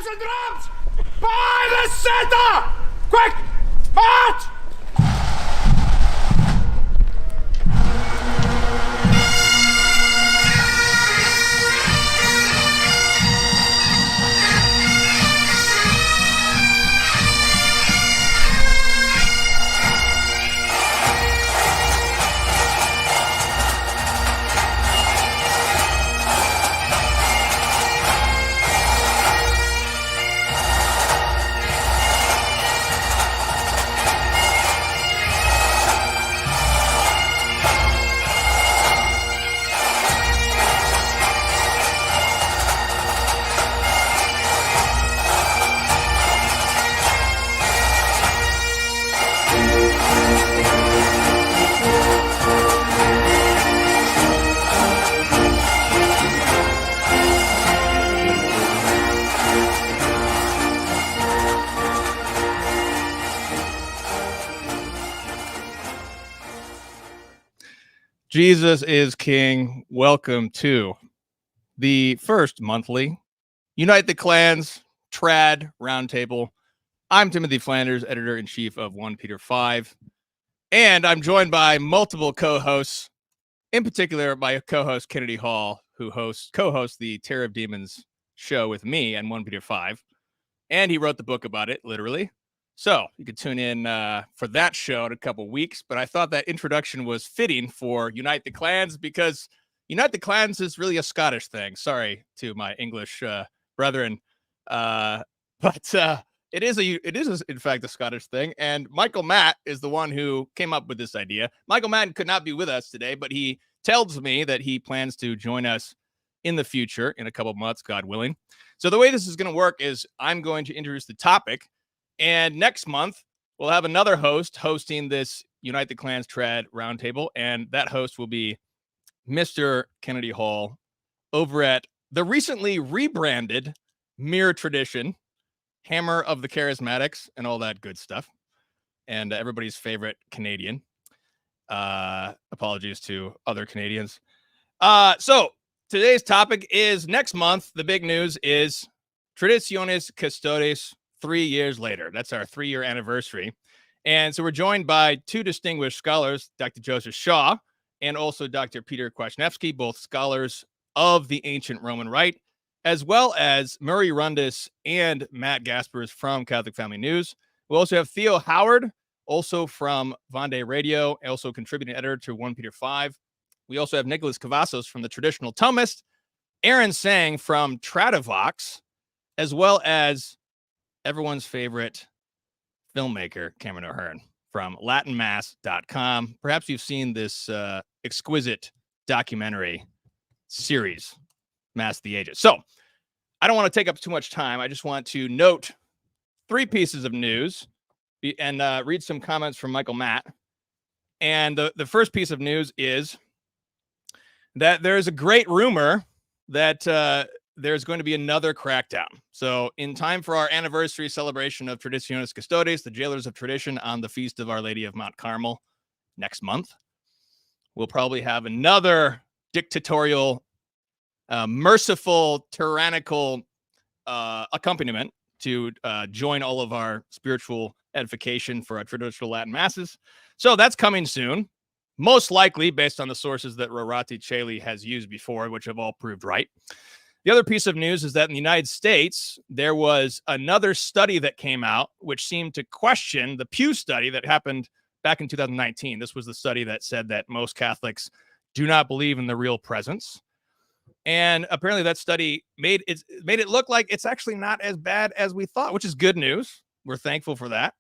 Drums and drums! By the center! Quick! March! Jesus is King. Welcome to the first monthly Unite the Clans Trad Roundtable. I'm Timothy Flanders, editor-in-chief of 1 Peter 5, and I'm joined by multiple co-hosts, in particular my co-host Kennedy Hall, who co-hosts the Terror of Demons show with me and 1 Peter 5, and he wrote the book about it, literally. So you could tune in for that show in a couple weeks. But I thought that introduction was fitting for Unite the Clans because Unite the Clans is really a Scottish thing. Sorry to my English brethren, but it is in fact a Scottish thing. And Michael Matt is the one who came up with this idea. Michael Matt could not be with us today, but he tells me that he plans to join us in the future in a couple months, God willing. So the way this is going to work is I'm going to introduce the topic. And next month, we'll have another host hosting this Unite the Clans Trad Roundtable, and that host will be Mr. Kennedy Hall over at the recently rebranded Mere Tradition, Hammer of the Charismatics, and all that good stuff, and everybody's favorite Canadian. Apologies to other Canadians. So today's topic is next month. The big news is Traditionis Custodes. 3 years later. That's our 3-year anniversary. And so we're joined by two distinguished scholars, Dr. Joseph Shaw and also Dr. Peter Kwasniewski, both scholars of the ancient Roman Rite, as well as Murray Rundis and Matt Gaspers from Catholic Family News. We also have Theo Howard, also from Vendée Radio, also contributing editor to 1 Peter 5. We also have Nicholas Cavazos from the Traditional Thomist, Aaron Sang from Tradivox, as well as everyone's favorite filmmaker, Cameron O'Hearn from latinmass.com. Perhaps you've seen this exquisite documentary series, Mass of the Ages. So I don't want to take up too much time. I just want to note 3 pieces of news and read some comments from Michael Matt. And the first piece of news is that there's a great rumor that there's going to be another crackdown. So in time for our anniversary celebration of Traditionis Custodes, the Jailers of Tradition, on the Feast of Our Lady of Mount Carmel next month, we'll probably have another dictatorial, merciful, tyrannical accompaniment to join all of our spiritual edification for our traditional Latin masses. So that's coming soon, most likely based on the sources that Rorati Celi has used before, which have all proved right. The other piece of news is that in the United States, there was another study that came out which seemed to question the Pew study that happened back in 2019. This was the study that said that most Catholics do not believe in the real presence. And apparently that study made it look like it's actually not as bad as we thought, which is good news. We're thankful for that.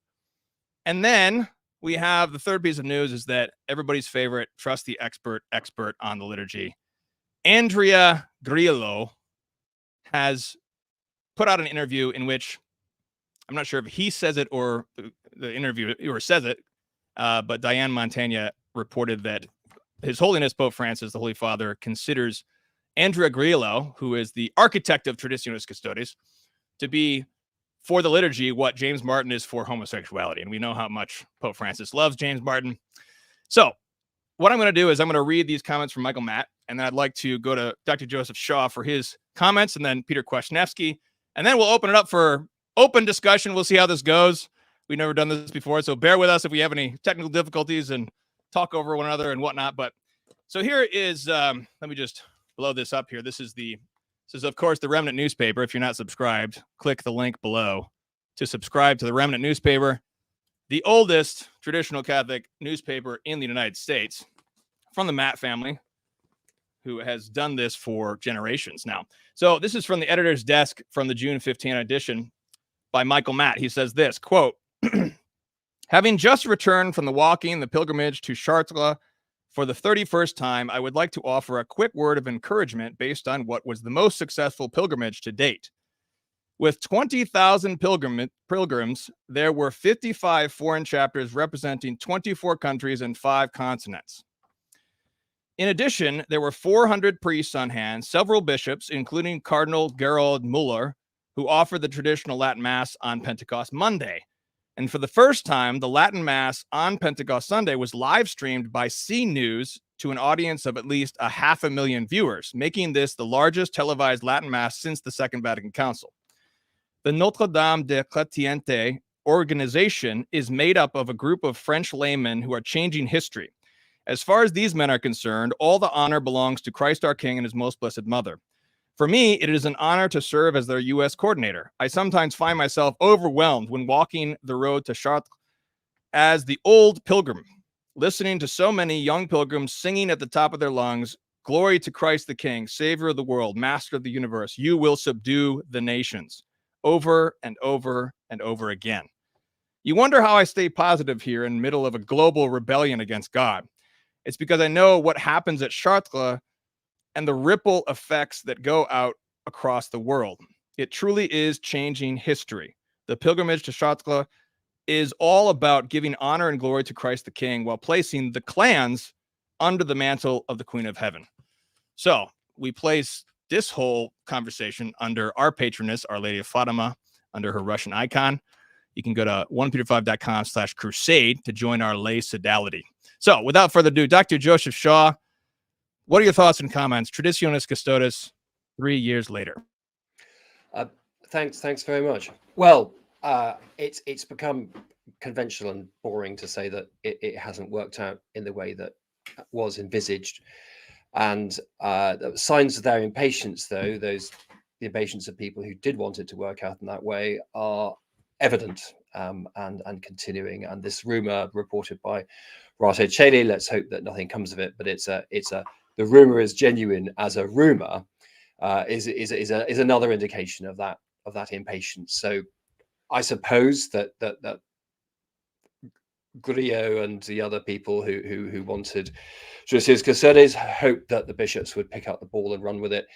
And then we have the third piece of news is that everybody's favorite trusty expert on the liturgy, Andrea Grillo, has put out an interview in which I'm not sure if he says it or the interviewer says it, but Diane Montaigne reported that His Holiness Pope Francis, the Holy Father, considers Andrea Grillo, who is the architect of Traditionis Custodes, to be for the liturgy what James Martin is for homosexuality. And we know how much Pope Francis loves James Martin. So what I'm going to do is I'm going to read these comments from Michael Matt, and then I'd like to go to Dr. Joseph Shaw for his comments, and then Peter Kwasniewski, And then we'll open it up for open discussion. We'll see how this goes. We've never done this before, so bear with us if we have any technical difficulties and talk over one another and whatnot. But so here is, let me just blow this up here. This is, of course, the Remnant newspaper. If you're not subscribed, click the link below to subscribe to the Remnant newspaper, the oldest traditional Catholic newspaper in the United States, from the Matt family, who has done this for generations now. So this is from the editor's desk from the June 15 edition by Michael Matt. He says this, quote, having just returned from the pilgrimage to Chartres for the 31st time, I would like to offer a quick word of encouragement based on what was the most successful pilgrimage to date. With 20,000 pilgrims, there were 55 foreign chapters representing 24 countries and 5 continents. In addition, there were 400 priests on hand, several bishops, including Cardinal Gerald Muller, who offered the traditional Latin Mass on Pentecost Monday. And for the first time, the Latin Mass on Pentecost Sunday was live streamed by C News to an audience of at least 500,000 viewers, making this the largest televised Latin Mass since the Second Vatican Council. The Notre Dame de Chrétienté organization is made up of a group of French laymen who are changing history. As far as these men are concerned, all the honor belongs to Christ our King and his most blessed mother. For me, it is an honor to serve as their U.S. coordinator. I sometimes find myself overwhelmed when walking the road to Chartres as the old pilgrim, listening to so many young pilgrims singing at the top of their lungs, glory to Christ the King, Savior of the world, Master of the universe. You will subdue the nations, over and over and over again. You wonder how I stay positive here in the middle of a global rebellion against God. It's because I know what happens at Chartres and the ripple effects that go out across the world. It truly is changing history. The pilgrimage to Chartres is all about giving honor and glory to Christ the King while placing the clans under the mantle of the Queen of Heaven. So we place this whole conversation under our patroness, Our Lady of Fatima, under her Russian icon. You can go to 1peter5.com/crusade to join our lay sodality. So without further ado, Dr. Joseph Shaw, what are your thoughts and comments? Traditionis Custodes, 3 years later. Thanks very much. Well, it's become conventional and boring to say that it hasn't worked out in the way that was envisaged. And signs of their impatience, though, the impatience of people who did want it to work out in that way, are evident and continuing. And this rumor reported by Rate Celi, let's hope that nothing comes of it, but the rumor is genuine as a rumor, is another indication of that impatience. So I suppose that Grillo and the other people who wanted Traditionis Custodes hoped that the bishops would pick up the ball and run with it.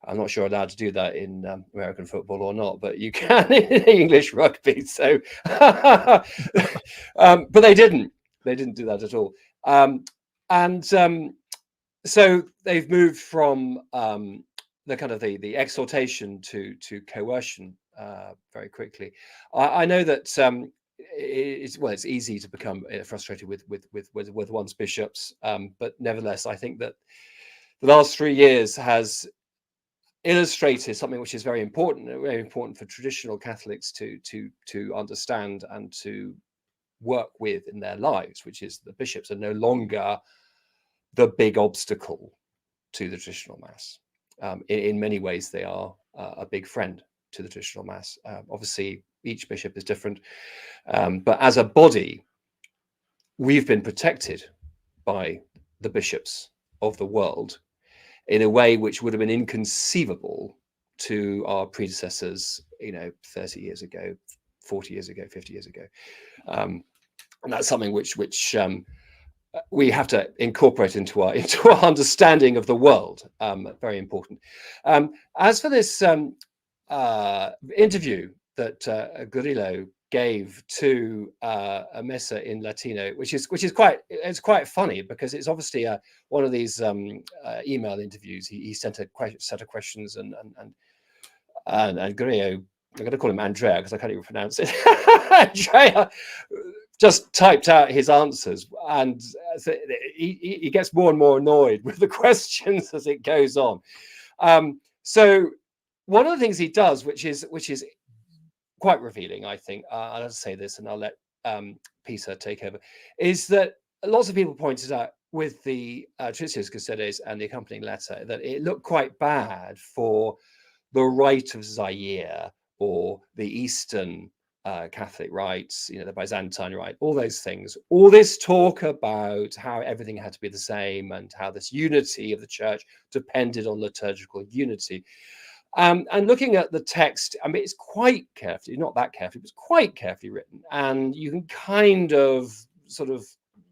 I'm not sure allowed to do that in American football or not, but you can in English rugby. So, but they didn't. They didn't do that at all. So they've moved from the kind of the exhortation to coercion very quickly. I know that it's easy to become frustrated with one's bishops, but nevertheless, I think that the last 3 years has illustrated something which is very important for traditional Catholics to understand and to work with in their lives, which is the bishops are no longer the big obstacle to the traditional Mass. In many ways, they are a big friend to the traditional Mass. Obviously, each bishop is different, but as a body, we've been protected by the bishops of the world in a way which would have been inconceivable to our predecessors, 30 years ago, 40 years ago, 50 years ago. And that's something which we have to incorporate into our understanding of the world. Very important. As for this interview that Grillo gave to a Messa in Latino, which is quite funny, because it's obviously one of these email interviews. He sent a set of questions, and Grillo, I'm going to call him Andrea because I can't even pronounce it. Andrea just typed out his answers, and he gets more and more annoyed with the questions as it goes on. So one of the things he does, which is quite revealing, I think, I'll say this and I'll let Peter take over, is that lots of people pointed out with the Traditionis Custodes and the accompanying letter that it looked quite bad for the rite of Zaire or the Eastern Catholic rites, the Byzantine rite, all those things, all this talk about how everything had to be the same and how this unity of the church depended on liturgical unity. And looking at the text, I mean, it's quite carefully, not that carefully, but it's quite carefully written. And you can kind of sort of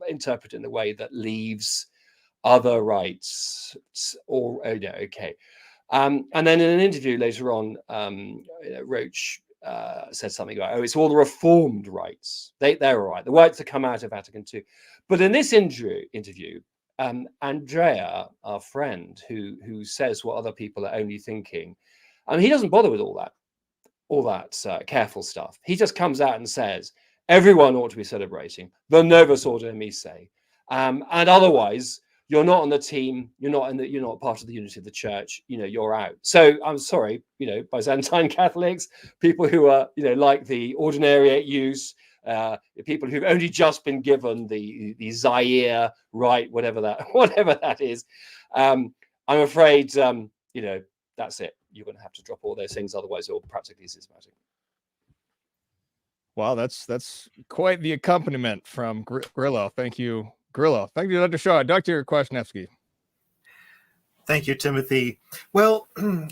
interpret it in a way that leaves other rites or, okay. And then in an interview later on, Roach said something about, it's all the reformed rites. They're all right. The rites that come out of Vatican II. But in this interview, Andrea, our friend, who says what other people are only thinking, he doesn't bother with all that careful stuff. He just comes out and says everyone ought to be celebrating the Novus Ordo Missae, and otherwise you're not on the team. You're not part of the unity of the church. You're out. So I'm sorry, Byzantine Catholics, people who are like the ordinariate use. People who've only just been given the Zaire rite, whatever that is. I'm afraid that's it. You're going to have to drop all those things, otherwise you're practically systematic. Wow, that's quite the accompaniment from Grillo. Thank you, Grillo. Thank you, Dr. Shaw. Dr. Kwasniewski. Thank you, Timothy. Well,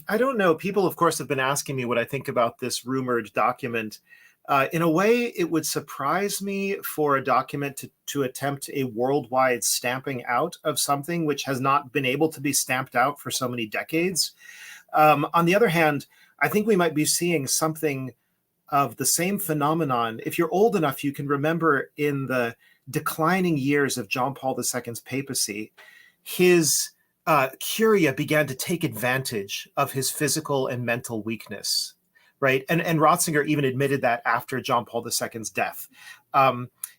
I don't know. People, of course, have been asking me what I think about this rumored document. In a way, it would surprise me for a document to attempt a worldwide stamping out of something which has not been able to be stamped out for so many decades. On the other hand, I think we might be seeing something of the same phenomenon. If you're old enough, you can remember in the declining years of John Paul II's papacy, his curia began to take advantage of his physical and mental weakness. Right. And Ratzinger even admitted that after John Paul II's death.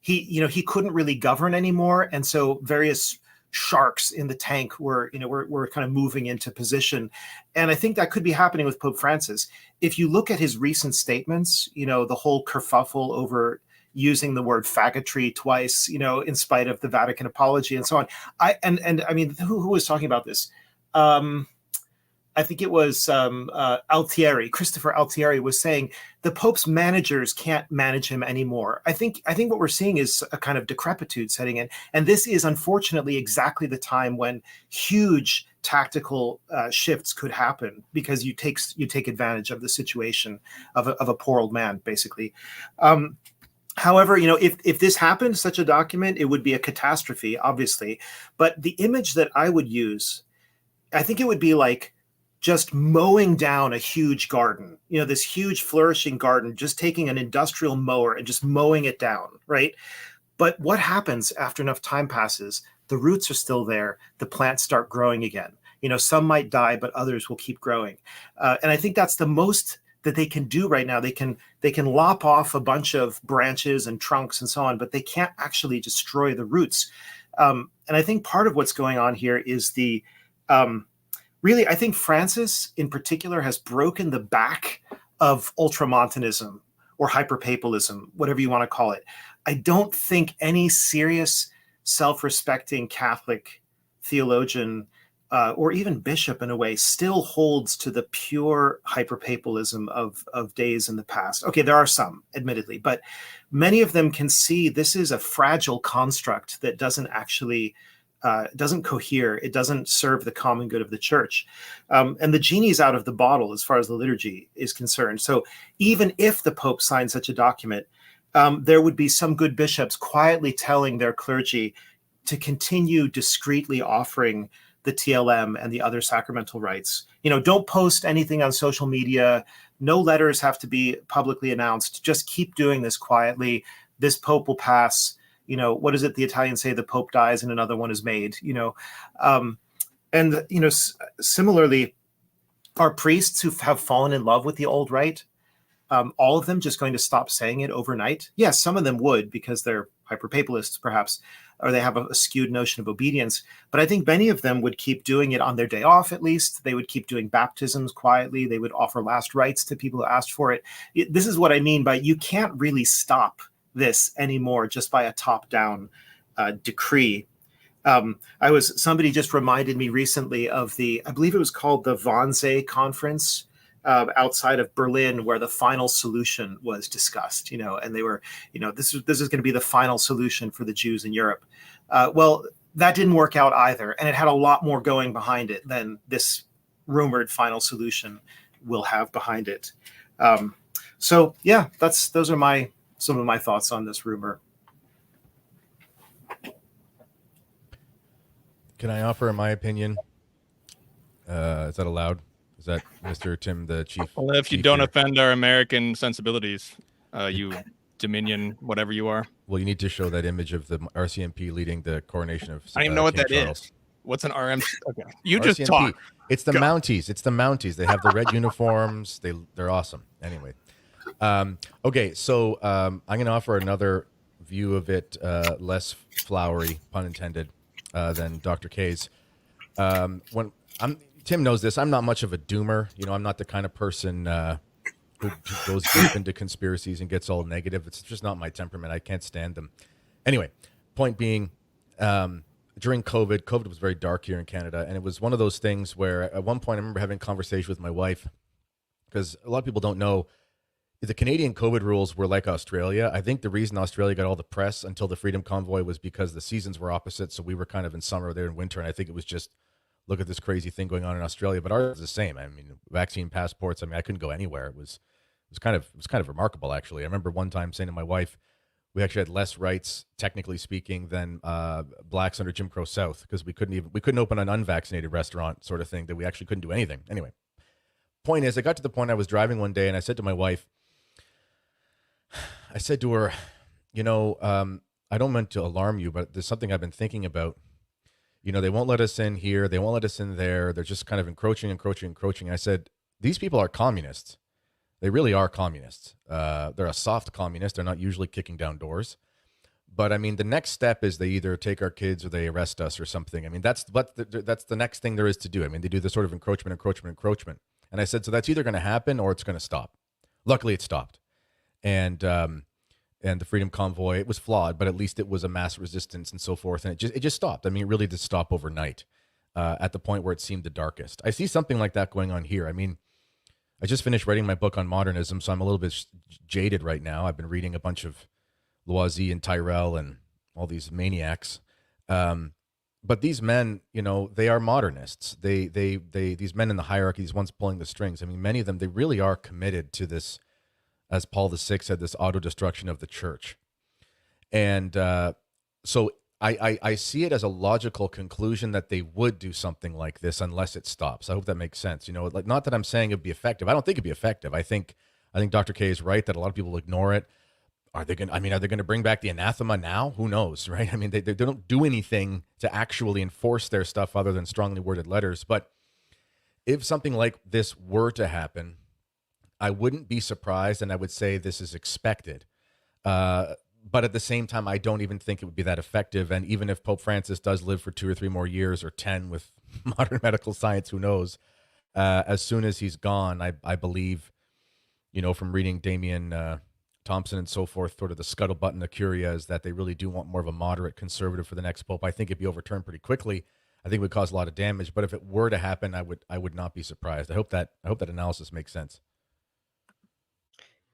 He couldn't really govern anymore. And so various sharks in the tank were kind of moving into position. And I think that could be happening with Pope Francis. If you look at his recent statements, the whole kerfuffle over using the word faggotry twice, in spite of the Vatican apology and so on. I mean, who was talking about this? I think it was Altieri, Christopher Altieri, was saying the Pope's managers can't manage him anymore. I think what we're seeing is a kind of decrepitude setting in. And this is unfortunately exactly the time when huge tactical shifts could happen, because you take advantage of the situation of a poor old man, basically. However, if this happened, such a document, it would be a catastrophe, obviously. But the image that I would use, I think it would be like just mowing down a huge garden, this huge flourishing garden, just taking an industrial mower and just mowing it down, right? But what happens after enough time passes? The roots are still there. The plants start growing again. Some might die, but others will keep growing. And I think that's the most that they can do right now. They can lop off a bunch of branches and trunks and so on, but they can't actually destroy the roots. And I think part of what's going on here is really, I think Francis in particular has broken the back of ultramontanism or hyperpapalism, whatever you want to call it. I don't think any serious, self-respecting Catholic theologian or even bishop in a way still holds to the pure hyperpapalism of days in the past. Okay, there are some, admittedly, but many of them can see this is a fragile construct that doesn't actually doesn't cohere. It doesn't serve the common good of the church. And the genie's out of the bottle as far as the liturgy is concerned. So even if the Pope signed such a document, there would be some good bishops quietly telling their clergy to continue discreetly offering the TLM and the other sacramental rites. Don't post anything on social media. No letters have to be publicly announced. Just keep doing this quietly. This Pope will pass. What is it the Italians say? The Pope dies and another one is made, similarly, are priests who have fallen in love with the old rite, all of them just going to stop saying it overnight? Yes, some of them would, because they're hyperpapalists, perhaps. or they have a skewed notion of obedience. But I think many of them would keep doing it on their day off, at least. They would keep doing baptisms quietly. They would offer last rites to people who asked for it. This is what I mean by you can't really stop this anymore just by a top-down decree. Somebody just reminded me recently of I believe it was called the Wannsee Conference outside of Berlin, where the final solution was discussed, and they were, this is going to be the final solution for the Jews in Europe. Well, that didn't work out either. And it had a lot more going behind it than this rumored final solution will have behind it. So yeah, those are some of my thoughts on this rumor. Can I offer my opinion? Is that allowed? Is that Mr. Tim, the chief? Well, if you don't offend our American sensibilities, you Dominion, whatever you are. Well, you need to show that image of the RCMP leading the coronation of I don't even know what King that Charles. is. What's an RMC? Okay. You RCMP. just talk. It's the Mounties. It's the Mounties. They have the red uniforms. They're awesome. Anyway. Okay, so I'm going to offer another view of it, less flowery, pun intended, than Dr. K's. Tim knows this. I'm not much of a doomer. I'm not the kind of person who goes deep into conspiracies and gets all negative. It's just not my temperament. I can't stand them. Anyway, point being, during COVID was very dark here in Canada, and it was one of those things where at one point I remember having a conversation with my wife, because a lot of people don't know the Canadian COVID rules were like Australia. I think the reason Australia got all the press until the Freedom Convoy was because the seasons were opposite. So we were kind of in summer, there in winter. And I think it was just, look at this crazy thing going on in Australia. But ours is the same. I mean, vaccine passports. I couldn't go anywhere. It was kind of remarkable, actually. I remember one time saying to my wife, we actually had less rights, technically speaking, than blacks under Jim Crow South, because we couldn't open an unvaccinated restaurant, sort of thing, that we actually couldn't do anything. Anyway, point is, I got to the point I was driving one day and I said to my wife, I said to her, I don't mean to alarm you, but there's something I've been thinking about. They won't let us in here. They won't let us in there. They're just kind of encroaching. I said, these people are communists. They really are communists. They're a soft communist. They're not usually kicking down doors. But I mean, the next step is they either take our kids or they arrest us or something. I mean, that's the next thing there is to do. I mean, they do this sort of encroachment. And I said, so that's either going to happen or it's going to stop. Luckily, it stopped. And the Freedom Convoy, it was flawed, but at least it was a mass resistance and so forth. And it just stopped. I mean, it really did stop overnight at the point where it seemed the darkest. I see something like that going on here. I mean, I just finished writing my book on modernism, so I'm a little bit jaded right now. I've been reading a bunch of Loisy and Tyrell and all these maniacs. But these men, they are modernists. These men in the hierarchy, these ones pulling the strings. I mean, many of them, they really are committed to this, as Paul VI said, this auto-destruction of the church. And so I see it as a logical conclusion that they would do something like this unless it stops. I hope that makes sense. Like, not that I'm saying it'd be effective. I don't think it'd be effective. I think Dr. K is right that a lot of people will ignore it. Are they going to bring back the anathema now? Who knows, right? I mean, they don't do anything to actually enforce their stuff other than strongly worded letters. But if something like this were to happen, I wouldn't be surprised, and I would say this is expected. But at the same time, I don't even think it would be that effective. And even if Pope Francis does live for 2 or 3 more years, or 10 with modern medical science, who knows? As soon as he's gone, I believe, from reading Damian Thompson and so forth, sort of the scuttlebutt and the curia is that they really do want more of a moderate conservative for the next pope. I think it'd be overturned pretty quickly. I think it would cause a lot of damage. But if it were to happen, I would not be surprised. I hope that analysis makes sense.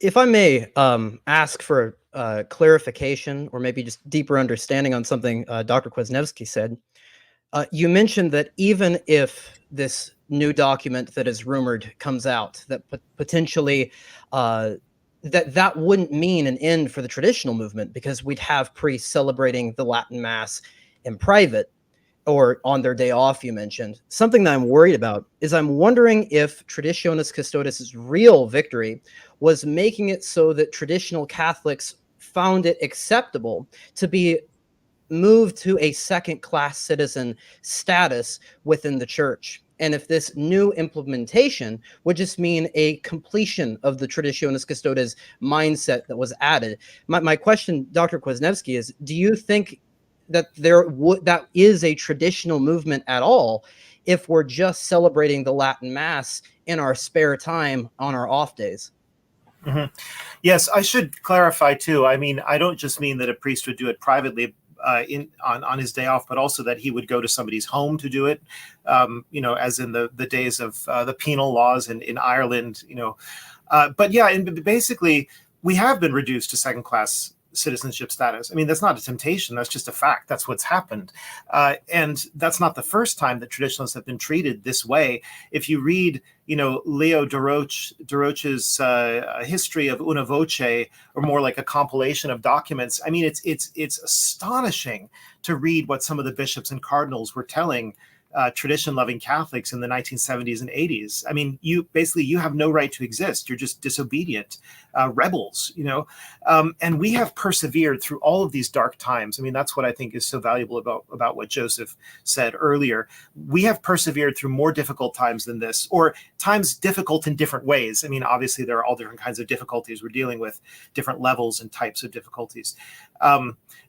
If I may ask for clarification or maybe just deeper understanding on something Dr. Kwasniewski said, you mentioned that even if this new document that is rumored comes out, that potentially that wouldn't mean an end for the traditional movement, because we'd have priests celebrating the Latin Mass in private or on their day off, you mentioned. Something that I'm worried about is I'm wondering if Traditionis Custodes' real victory was making it so that traditional Catholics found it acceptable to be moved to a second-class citizen status within the church. And if this new implementation would just mean a completion of the Traditionis Custodes mindset that was added. My question, Dr. Kwasniewski, is do you think that is a traditional movement at all if we're just celebrating the Latin Mass in our spare time on our off days. Mhm. Yes, I should clarify too. I mean, I don't just mean that a priest would do it privately on his day off, but also that he would go to somebody's home to do it. As in the days of the penal laws in Ireland. But yeah, and basically, we have been reduced to second class citizenship status. I mean, that's not a temptation. That's just a fact. That's what's happened. And that's not the first time that traditionalists have been treated this way. If you read, Leo Duroch's history of Una Voce, or more like a compilation of documents, I mean, it's astonishing to read what some of the bishops and cardinals were telling tradition-loving Catholics in the 1970s and 80s. I mean, you have no right to exist. You're just disobedient rebels, and we have persevered through all of these dark times. I mean, that's what I think is so valuable about what Joseph said earlier. We have persevered through more difficult times than this, or times difficult in different ways. I mean, obviously, there are all different kinds of difficulties. We're dealing with different levels and types of difficulties.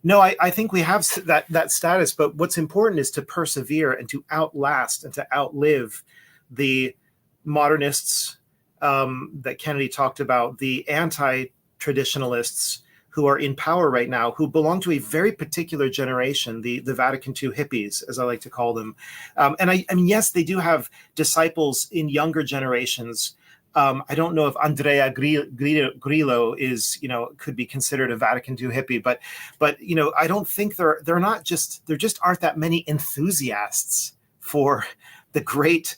No, I think we have that status, but what's important is to persevere and to outlast and to outlive the modernists that Kennedy talked about, the anti-traditionalists who are in power right now, who belong to a very particular generation, the Vatican II hippies, as I like to call them. And I mean, yes, they do have disciples in younger generations. I don't know if Andrea Grillo is, could be considered a Vatican II hippie, but I don't think there just aren't that many enthusiasts for the great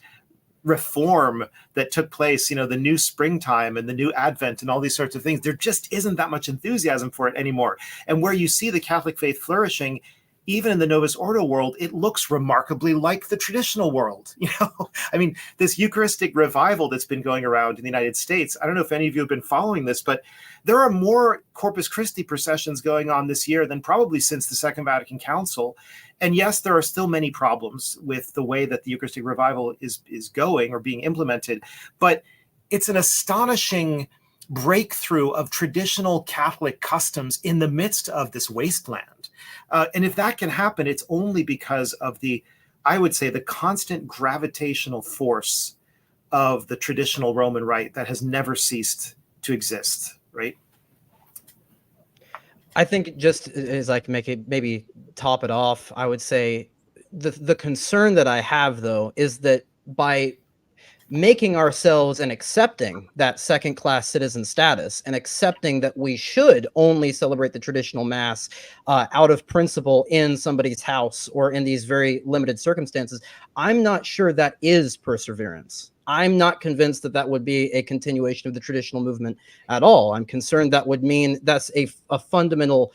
reform that took place, the new springtime and the new Advent and all these sorts of things. There just isn't that much enthusiasm for it anymore. And where you see the Catholic faith flourishing, even in the Novus Ordo world, it looks remarkably like the traditional world. I mean, this Eucharistic revival that's been going around in the United States, I don't know if any of you have been following this, but there are more Corpus Christi processions going on this year than probably since the Second Vatican Council. And yes, there are still many problems with the way that the Eucharistic revival is going or being implemented, but it's an astonishing breakthrough of traditional Catholic customs in the midst of this wasteland. And if that can happen, it's only because of I would say, the constant gravitational force of the traditional Roman Rite that has never ceased to exist, right? I think, just as I can make it, maybe top it off, I would say the concern that I have, though, is that by making ourselves and accepting that second-class citizen status and accepting that we should only celebrate the traditional Mass out of principle in somebody's house or in these very limited circumstances, I'm not sure that is perseverance. I'm not convinced that would be a continuation of the traditional movement at all. I'm concerned that would mean that's a fundamental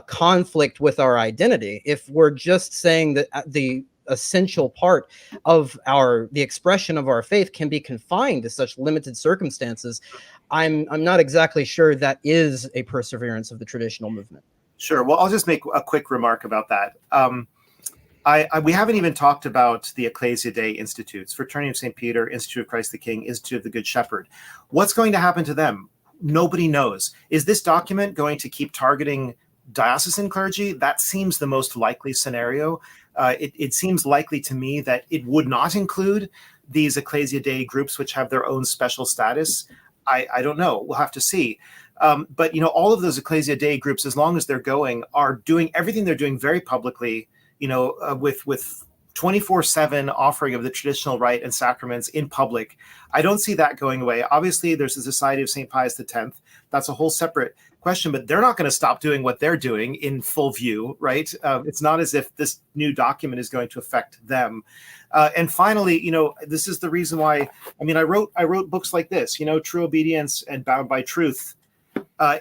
conflict with our identity. If we're just saying that the essential part of the expression of our faith can be confined to such limited circumstances, I'm not exactly sure that is a perseverance of the traditional movement. Sure. Well, I'll just make a quick remark about that. We haven't even talked about the Ecclesia Dei Institutes, Fraternity of St. Peter, Institute of Christ the King, Institute of the Good Shepherd. What's going to happen to them? Nobody knows. Is this document going to keep targeting diocesan clergy? That seems the most likely scenario. It seems likely to me that it would not include these Ecclesia Dei groups, which have their own special status. I don't know. We'll have to see. But all of those Ecclesia Dei groups, as long as they're going, are doing everything they're doing very publicly, with 24/7 offering of the traditional rite and sacraments in public. I don't see that going away. Obviously, there's the Society of St. Pius X. That's a whole separate question, but they're not going to stop doing what they're doing in full view, right? It's not as if this new document is going to affect them. And finally, this is the reason why, I wrote books like this, True Obedience and Bound by Truth,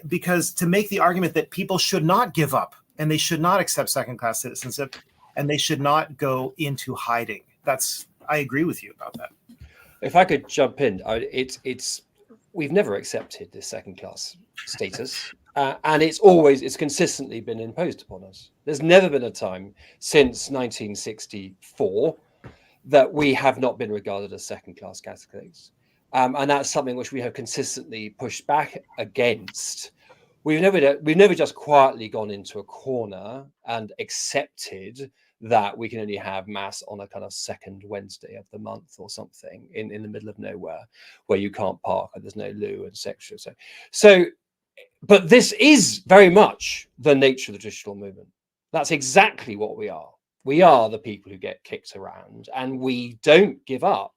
because to make the argument that people should not give up and they should not accept second-class citizenship and they should not go into hiding. I agree with you about that. If I could jump in, we've never accepted this second-class status, and it's consistently been imposed upon us. There's never been a time since 1964 that we have not been regarded as second-class Catholics, and that's something which we have consistently pushed back against we've never just quietly gone into a corner and accepted that we can only have mass on a kind of second Wednesday of the month or something in the middle of nowhere where you can't park and there's no loo, etc. So, but this is very much the nature of the traditional movement. That's exactly what we are. We are the people who get kicked around, and we don't give up.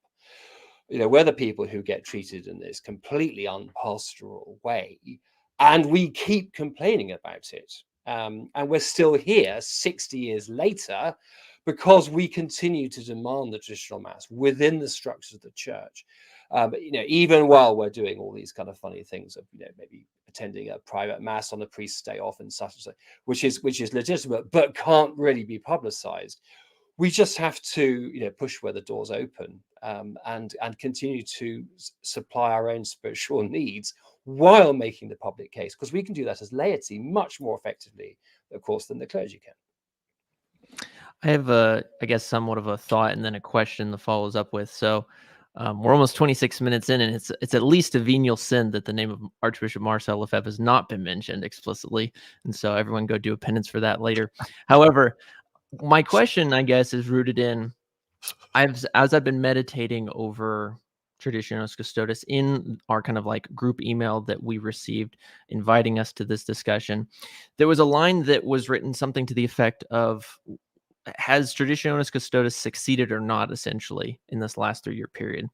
We're the people who get treated in this completely unpastoral way, and we keep complaining about it. And we're still here 60 years later because we continue to demand the traditional mass within the structures of the church. Even while we're doing all these kind of funny things of, maybe attending a private mass on a priest's day off and such and such, which is legitimate, but can't really be publicized. We just have to, push where the doors open, and continue to supply our own spiritual needs while making the public case, because we can do that as laity much more effectively, of course, than the clergy can. I have I guess somewhat of a thought and then a question that follows up with. So we're almost 26 minutes in, and it's at least a venial sin that the name of Archbishop Marcel Lefebvre has not been mentioned explicitly, and so everyone go do a penance for that later. However, my question, I guess, is rooted in as I've been meditating over Traditionis Custodes in our kind of like group email that we received inviting us to this discussion. There was a line that was written something to the effect of, has Traditionis Custodes succeeded or not, essentially, in this last 3-year period?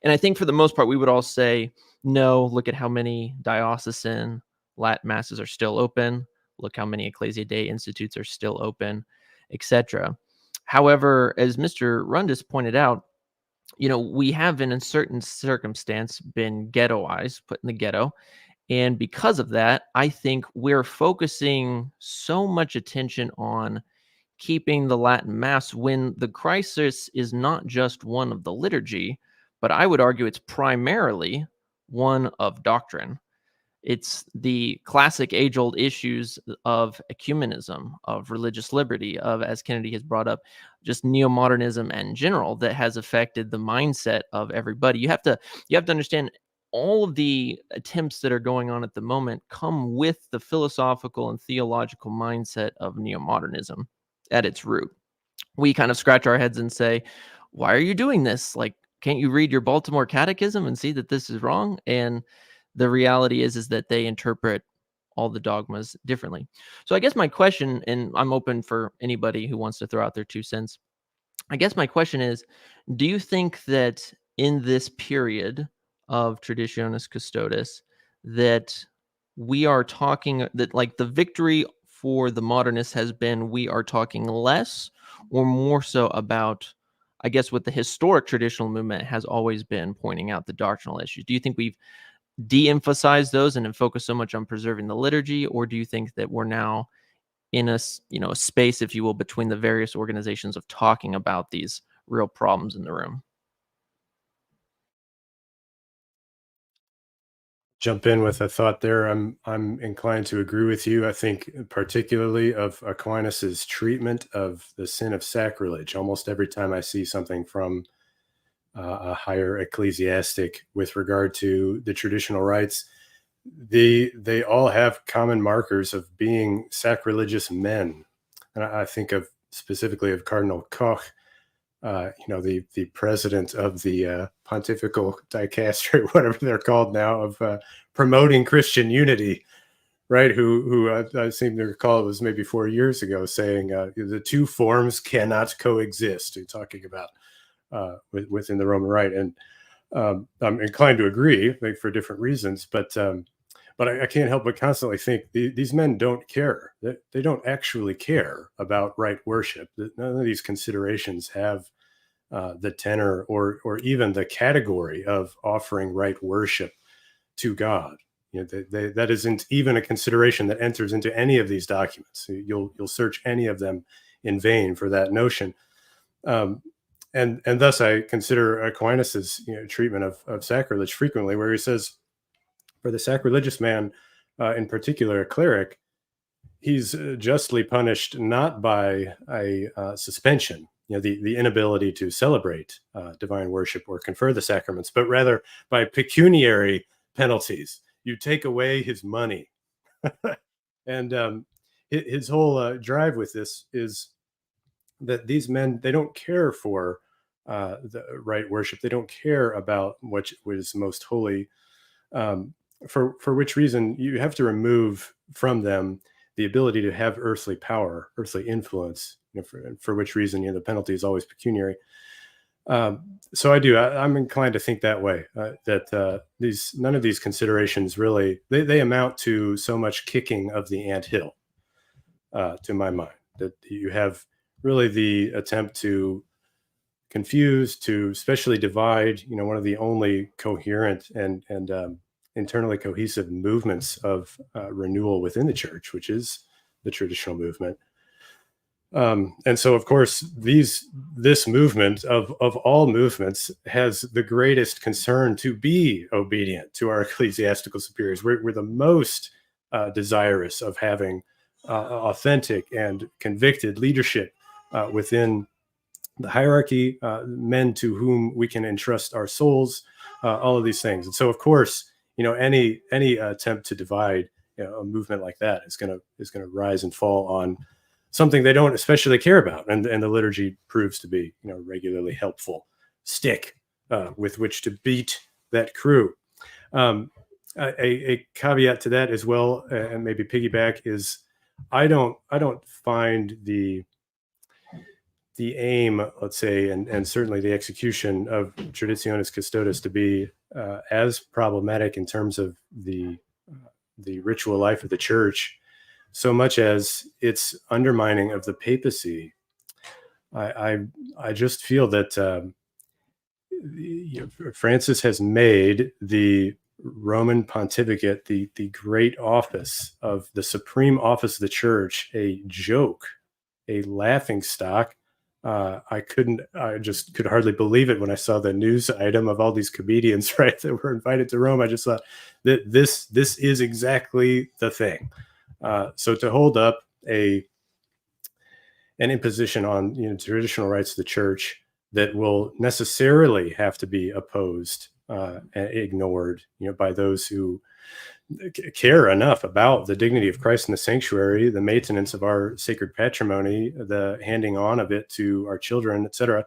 And I think for the most part, we would all say, no, look at how many diocesan Latin masses are still open. Look how many Ecclesia Dei institutes are still open, etc. However, as Mr. Rundis pointed out, we have in a certain circumstance been ghettoized, put in the ghetto. And because of that, I think we're focusing so much attention on keeping the Latin Mass when the crisis is not just one of the liturgy, but I would argue it's primarily one of doctrine. It's the classic age-old issues of ecumenism, of religious liberty, of, as Kennedy has brought up, just neo-modernism in general that has affected the mindset of everybody. You have to understand all of the attempts that are going on at the moment come with the philosophical and theological mindset of neo-modernism at its root. We kind of scratch our heads and say, why are you doing this? Like, can't you read your Baltimore Catechism and see that this is wrong? And the reality is that they interpret all the dogmas differently. So I guess my question, and I'm open for anybody who wants to throw out their 2 cents. I guess my question is, do you think that in this period of Traditionis Custodes that we are talking that like the victory for the modernists has been, we are talking less or more so about, I guess, what the historic traditional movement has always been pointing out, the doctrinal issues? Do you think we've de-emphasize those and then focus so much on preserving the liturgy, or do you think that we're now in a space, if you will, between the various organizations of talking about these real problems in the room? Jump in with a thought there. I'm inclined to agree with you. I think particularly of Aquinas's treatment of the sin of sacrilege. Almost every time I see something from a higher ecclesiastic with regard to the traditional rites, they all have common markers of being sacrilegious men. And I think of specifically of Cardinal Koch, the president of the pontifical dicastery, whatever they're called now, of promoting Christian unity, right? Who I seem to recall it was maybe 4 years ago saying the two forms cannot coexist. You're talking about within the Roman Rite, and I'm inclined to agree, like, for different reasons, but I can't help but constantly think these men don't care. They don't actually care about right worship. None of these considerations have the tenor or even the category of offering right worship to God. That isn't even a consideration that enters into any of these documents. You'll search any of them in vain for that notion. And thus I consider Aquinas's treatment of sacrilege frequently, where he says, for the sacrilegious man, in particular a cleric, he's justly punished not by a suspension, the inability to celebrate divine worship or confer the sacraments, but rather by pecuniary penalties. You take away his money, And his whole drive with this is that these men, they don't care for the right worship. They don't care about what is most holy. For which reason you have to remove from them the ability to have earthly power, earthly influence. For which reason, the penalty is always pecuniary. So I'm inclined to think that way. That none of these considerations really they amount to so much kicking of the anthill, to my mind. That you have really the attempt to confuse, to especially divide. One of the only coherent and internally cohesive movements of renewal within the church, which is the traditional movement. And so, of course, this movement of all movements has the greatest concern to be obedient to our ecclesiastical superiors. We're the most desirous of having authentic and convicted leadership within the hierarchy, men to whom we can entrust our souls, all of these things. And so, of course, any attempt to divide a movement like that is going to rise and fall on something they don't especially care about, and the liturgy proves to be regularly helpful stick with which to beat that crew. A caveat to that as well, and maybe piggyback, is I don't find the aim, let's say, and certainly the execution of Traditionis Custodes to be as problematic in terms of the ritual life of the church, so much as its undermining of the papacy. I just feel that Francis has made the Roman pontificate, the great office of the supreme office of the church, a joke, a laughing stock. I just could hardly believe it when I saw the news item of all these comedians, right, that were invited to Rome. I just thought that this is exactly the thing. So to hold up an imposition on traditional rights of the church that will necessarily have to be opposed and ignored by those who care enough about the dignity of Christ in the sanctuary, the maintenance of our sacred patrimony, the handing on of it to our children, etc.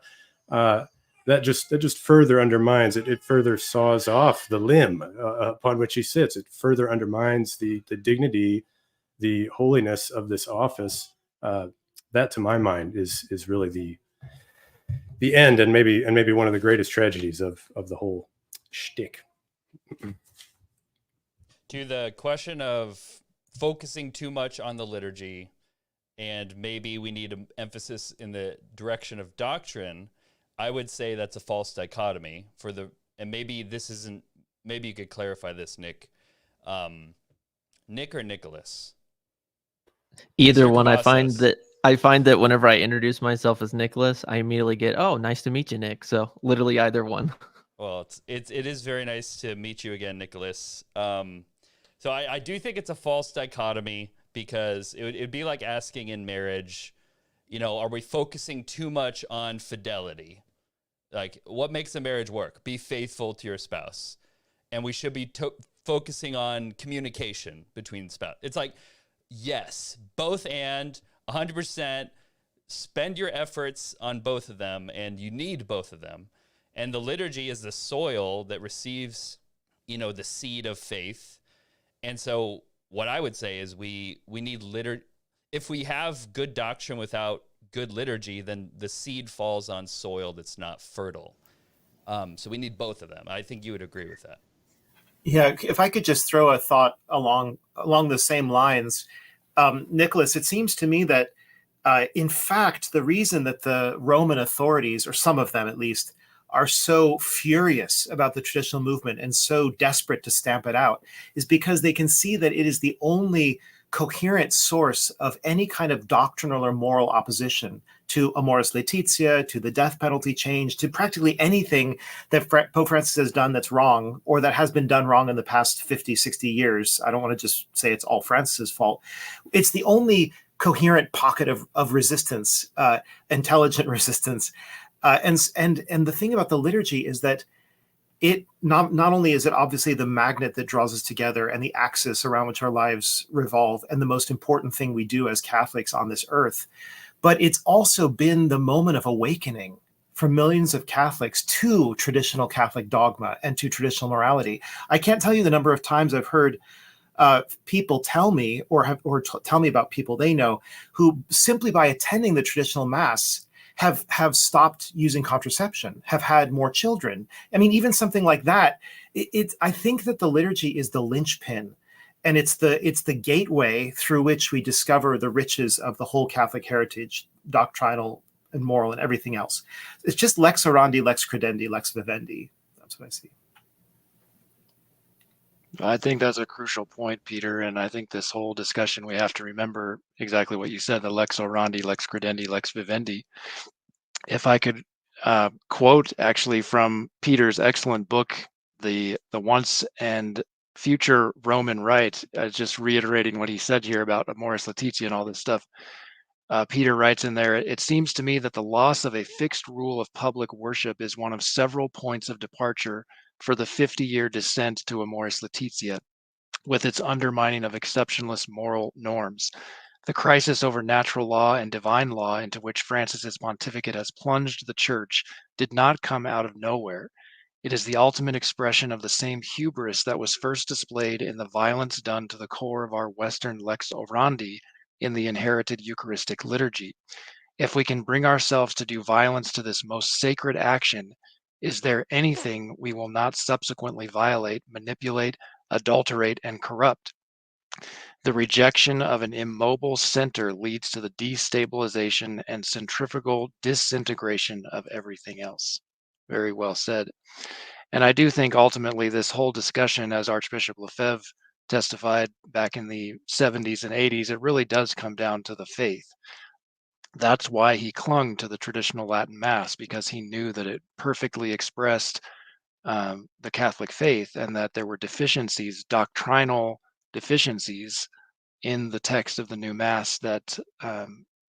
That just further undermines it. It further saws off the limb upon which he sits. It further undermines the dignity, the holiness of this office. That, to my mind, is really the end, and maybe one of the greatest tragedies of the whole shtick. To the question of focusing too much on the liturgy, and maybe we need an emphasis in the direction of doctrine, I would say that's a false dichotomy and maybe this isn't, maybe you could clarify this, Nick. Nick or Nicholas? Either one. I find that whenever I introduce myself as Nicholas, I immediately get, "Oh, nice to meet you, Nick." So literally either one. Well, it is very nice to meet you again, Nicholas. So I do think it's a false dichotomy, because it'd be like asking in marriage, are we focusing too much on fidelity? Like, what makes a marriage work? Be faithful to your spouse. And we should be focusing on communication between spouse. It's like, yes, both and 100%. Spend your efforts on both of them, and you need both of them. And the liturgy is the soil that receives, the seed of faith. And so what I would say is we need liturgy. If we have good doctrine without good liturgy, then the seed falls on soil that's not fertile. So we need both of them. I think you would agree with that. Yeah, if I could just throw a thought along the same lines, Nicholas, it seems to me that, in fact, the reason that the Roman authorities, or some of them at least, are so furious about the traditional movement and so desperate to stamp it out is because they can see that it is the only coherent source of any kind of doctrinal or moral opposition to Amoris Laetitia, to the death penalty change, to practically anything that Pope Francis has done that's wrong, or that has been done wrong in the past 50, 60 years. I don't want to just say it's all Francis's fault. It's the only coherent pocket of resistance, intelligent resistance. And the thing about the liturgy is that it not only is it obviously the magnet that draws us together and the axis around which our lives revolve and the most important thing we do as Catholics on this earth, but it's also been the moment of awakening for millions of Catholics to traditional Catholic dogma and to traditional morality. I can't tell you the number of times I've heard people tell me tell me about people they know who simply by attending the traditional Mass have stopped using contraception, have had more children. I mean, even something like that. I think that the liturgy is the linchpin, and it's the gateway through which we discover the riches of the whole Catholic heritage, doctrinal and moral and everything else. It's just lex orandi, lex credendi, lex vivendi. That's what I see. I think that's a crucial point, Peter. And I think this whole discussion, we have to remember exactly what you said, the lex orandi, lex credendi, lex vivendi. If I could quote actually from Peter's excellent book, the Once and Future Roman Rite, just reiterating what he said here about Amoris Laetitia and all this stuff. Peter writes in there, it seems to me that the loss of a fixed rule of public worship is one of several points of departure for the 50-year descent to Amoris Laetitia, with its undermining of exceptionalist moral norms. The crisis over natural law and divine law into which Francis's pontificate has plunged the Church did not come out of nowhere. It is the ultimate expression of the same hubris that was first displayed in the violence done to the core of our Western lex orandi in the inherited Eucharistic liturgy. If we can bring ourselves to do violence to this most sacred action, is there anything we will not subsequently violate, manipulate, adulterate, and corrupt? The rejection of an immobile center leads to the destabilization and centrifugal disintegration of everything else. Very well said. And I do think ultimately this whole discussion, as Archbishop Lefebvre testified back in the 70s and 80s, it really does come down to the faith. That's why he clung to the traditional Latin Mass, because he knew that it perfectly expressed the Catholic faith and that there were deficiencies, doctrinal deficiencies in the text of the new Mass that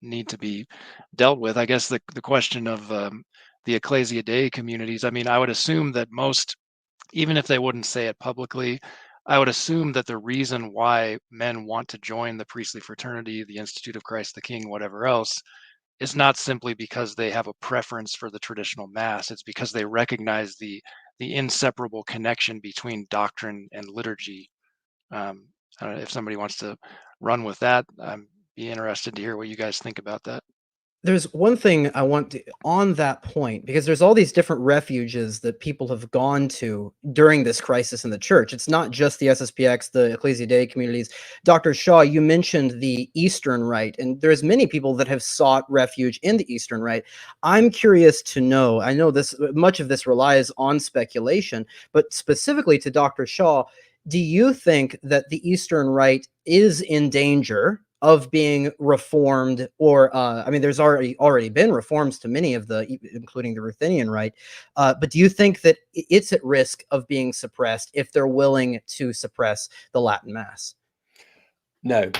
need to be dealt with. I guess the question of the Ecclesia Dei communities, I mean, I would assume that most, even if they wouldn't say it publicly, I would assume that the reason why men want to join the priestly fraternity, the Institute of Christ the King, whatever else, is not simply because they have a preference for the traditional Mass. It's because they recognize the inseparable connection between doctrine and liturgy. I don't know if somebody wants to run with that. I'd be interested to hear what you guys think about that. There's one thing I want to, on that point, because there's all these different refuges that people have gone to during this crisis in the church. It's not just the SSPX, the Ecclesia Dei communities. Dr. Shaw, you mentioned the Eastern Rite, and there's many people that have sought refuge in the Eastern Rite. I'm curious to know, I know this, much of this relies on speculation, but specifically to Dr. Shaw, do you think that the Eastern Rite is in danger of being reformed, or I mean, there's already been reforms to many of the, including the Ruthenian Rite, but do you think that it's at risk of being suppressed if they're willing to suppress the Latin Mass? No,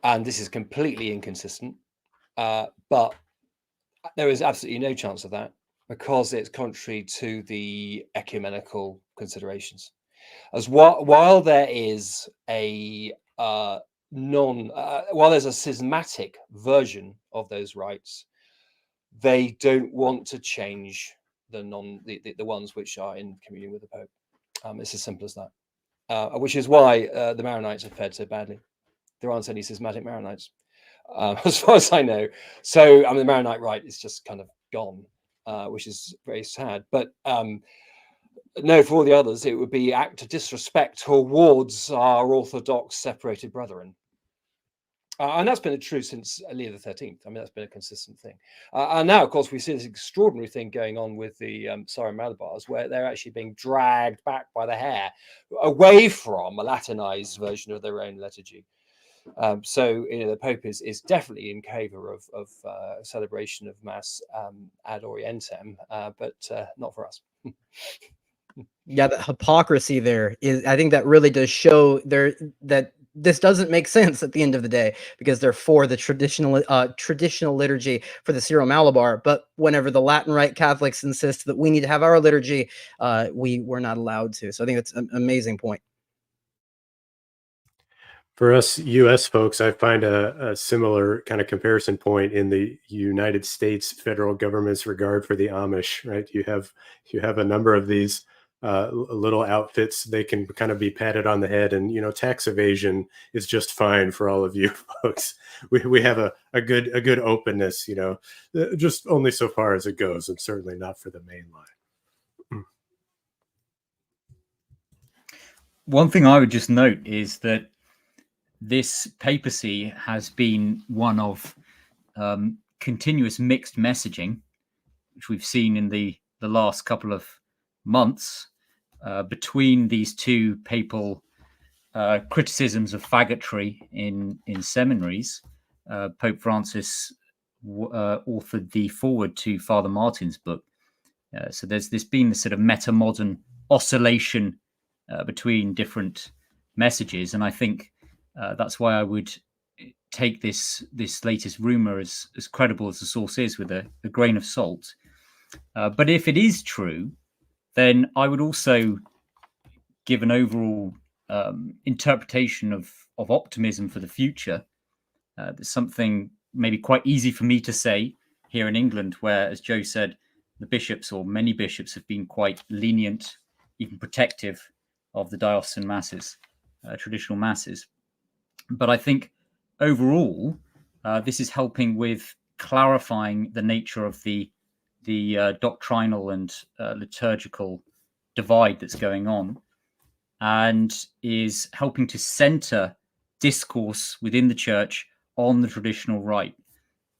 and this is completely inconsistent, but there is absolutely no chance of that because it's contrary to the ecumenical considerations. As while there is a while there's a schismatic version of those rites, they don't want to change the ones which are in communion with the Pope. It's as simple as that. Which is why the Maronites are fed so badly. There aren't any schismatic Maronites, as far as I know. So I mean, the Maronite rite is just kind of gone, which is very sad. But no, for all the others, it would be act of disrespect towards our Orthodox separated brethren. And that's been true since Leo XIII. I mean, that's been a consistent thing. And now, of course, we see this extraordinary thing going on with the Sarum Malabars, where they're actually being dragged back by the hair away from a Latinized version of their own liturgy. So, you know, the Pope is definitely in favor of celebration of Mass ad orientem, but not for us. Yeah, the hypocrisy there is, I think that really does show there that this doesn't make sense at the end of the day, because they're for the traditional liturgy for the Syro-Malabar. But whenever the Latin Rite Catholics insist that we need to have our liturgy, we're not allowed to. So I think that's an amazing point. For us U.S. folks, I find a similar kind of comparison point in the United States federal government's regard for the Amish. Right, you have a number of these little outfits. They can kind of be patted on the head, and tax evasion is just fine for all of you folks. We have a good openness, just only so far as it goes, and certainly not for the main line. One thing I would just note is that this papacy has been one of continuous mixed messaging, which we've seen in the last couple of months between these two papal criticisms of faggotry in seminaries. Pope Francis authored the foreword to Father Martin's book. So there's been this sort of meta-modern oscillation between different messages, and I think that's why I would take this latest rumor as credible as the source is, with a grain of salt. But if it is true, then I would also give an overall interpretation of optimism for the future. There's something maybe quite easy for me to say here in England, where, as Joe said, the bishops, or many bishops, have been quite lenient, even protective of the diocesan masses, traditional masses. But I think overall, this is helping with clarifying the nature of the doctrinal and liturgical divide that's going on, and is helping to center discourse within the church on the traditional rite.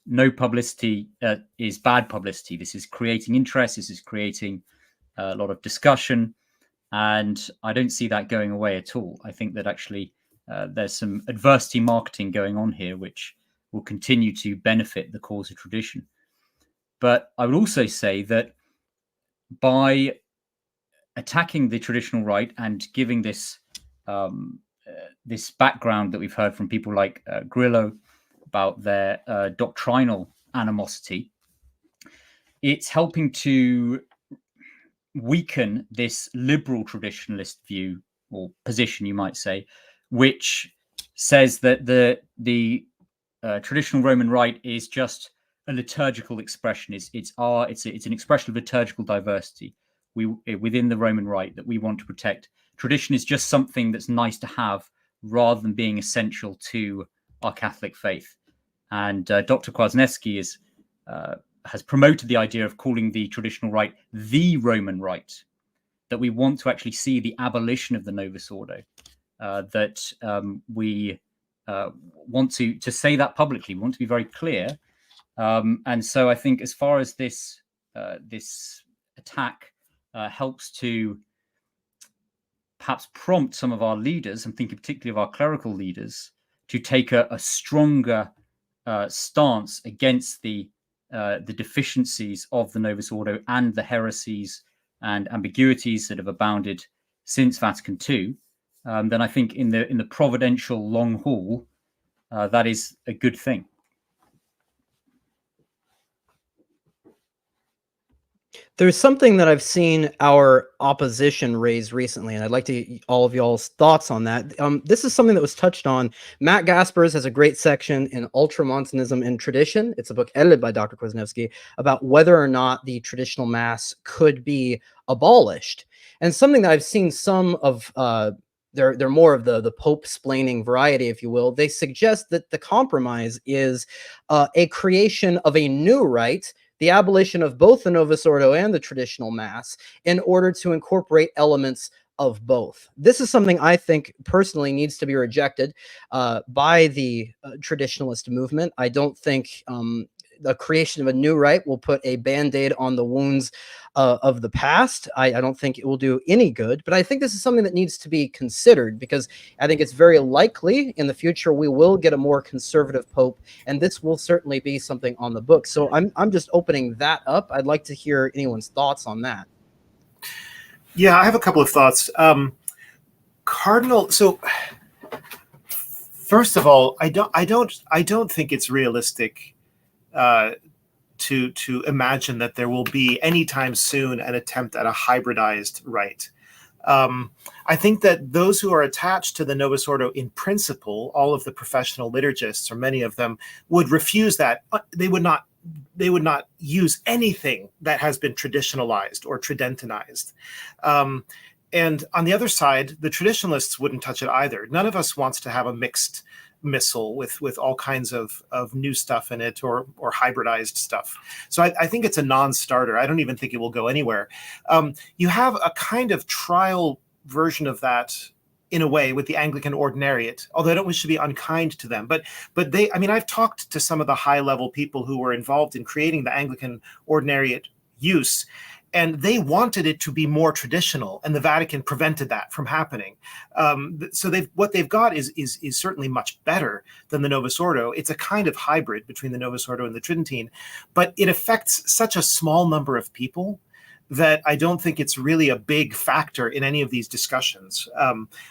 No publicity is bad publicity. This is creating interest. This is creating a lot of discussion, and I don't see that going away at all. I think that actually there's some adversity marketing going on here, which will continue to benefit the cause of tradition. But I would also say that by attacking the traditional rite and giving this this background that we've heard from people like Grillo about their doctrinal animosity, it's helping to weaken this liberal traditionalist view, or position, you might say, which says that the traditional Roman rite is just a liturgical expression. It's an expression of liturgical diversity within the Roman rite that we want to protect. Tradition is just something that's nice to have, rather than being essential to our Catholic faith. And Dr. Kwasniewski has promoted the idea of calling the traditional rite the Roman rite, that we want to actually see the abolition of the Novus Ordo, that we want to say that publicly. We want to be very clear. And so I think, as far as this attack helps to perhaps prompt some of our leaders, I'm thinking particularly of our clerical leaders, to take a stronger stance against the deficiencies of the Novus Ordo and the heresies and ambiguities that have abounded since Vatican II, then I think in the providential long haul, that is a good thing. There's something that I've seen our opposition raise recently, and I'd like to all of y'all's thoughts on that. This is something that was touched on. Matt Gaspers has a great section in Ultramontanism and Tradition. It's a book edited by Dr. Kwasniewski about whether or not the traditional mass could be abolished. And something that I've seen some of, they're more of the Pope-splaining variety, if you will. They suggest that the compromise is a creation of a new rite, the abolition of both the Novus Ordo and the traditional mass, in order to incorporate elements of both. This is something I think personally needs to be rejected by the traditionalist movement. I don't think the creation of a new rite will put a band-aid on the wounds of the past. I don't think it will do any good, but I think this is something that needs to be considered, because I think it's very likely in the future we will get a more conservative pope, and this will certainly be something on the book. So I'm just opening that up. I'd like to hear anyone's thoughts on that. Yeah, I have a couple of thoughts. Cardinal, so First of all, I don't think it's realistic to imagine that there will be anytime soon an attempt at a hybridized rite. I think that those who are attached to the Novus Ordo in principle, all of the professional liturgists, or many of them, would refuse that. They would not use anything that has been traditionalized or tridentinized. And on the other side, the traditionalists wouldn't touch it either. None of us wants to have a mixed missal with all kinds of new stuff in it, or hybridized stuff. So I think it's a non-starter. I don't even think it will go anywhere. You have a kind of trial version of that in a way with the Anglican Ordinariate, although I don't wish to be unkind to them. But they, I mean, I've talked to some of the high-level people who were involved in creating the Anglican Ordinariate use, and they wanted it to be more traditional, and the Vatican prevented that from happening. So what they've got is certainly much better than the Novus Ordo. It's a kind of hybrid between the Novus Ordo and the Tridentine, but it affects such a small number of people that I don't think it's really a big factor in any of these discussions.